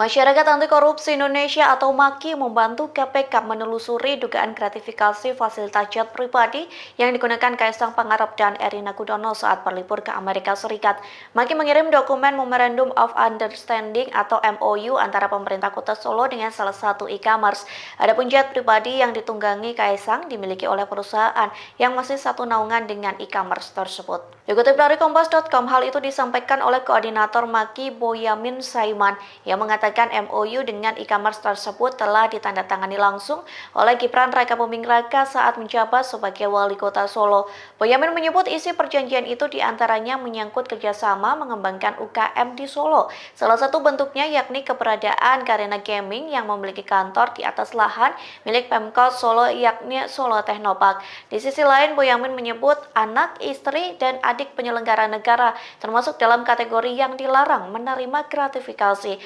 Masyarakat Anti Korupsi Indonesia atau MAKI membantu KPK menelusuri dugaan gratifikasi fasilitas jet pribadi yang digunakan Kaisang Pangarep dan Erina Gudono saat berlibur ke Amerika Serikat. MAKI mengirim dokumen Memorandum of Understanding atau MOU antara pemerintah Kota Solo dengan salah satu e-commerce. Adapun jet pribadi yang ditunggangi Kaisang dimiliki oleh perusahaan yang masih satu naungan dengan e-commerce tersebut. Dikutip dari Kompas.com, hal itu disampaikan oleh Koordinator MAKI Boyamin Saiman yang mengatakan MOU dengan e-commerce tersebut telah ditandatangani langsung oleh Gibran Rakabuming Raka saat menjabat sebagai Wali Kota Solo. Boyamin menyebut isi perjanjian itu diantaranya menyangkut kerjasama mengembangkan UKM di Solo. Salah satu bentuknya yakni keberadaan Garena Gaming yang memiliki kantor di atas lahan milik Pemkot Solo yakni Solo Technopark. Di sisi lain, Boyamin menyebut anak, istri, dan adik penyelenggara negara termasuk dalam kategori yang dilarang menerima gratifikasi.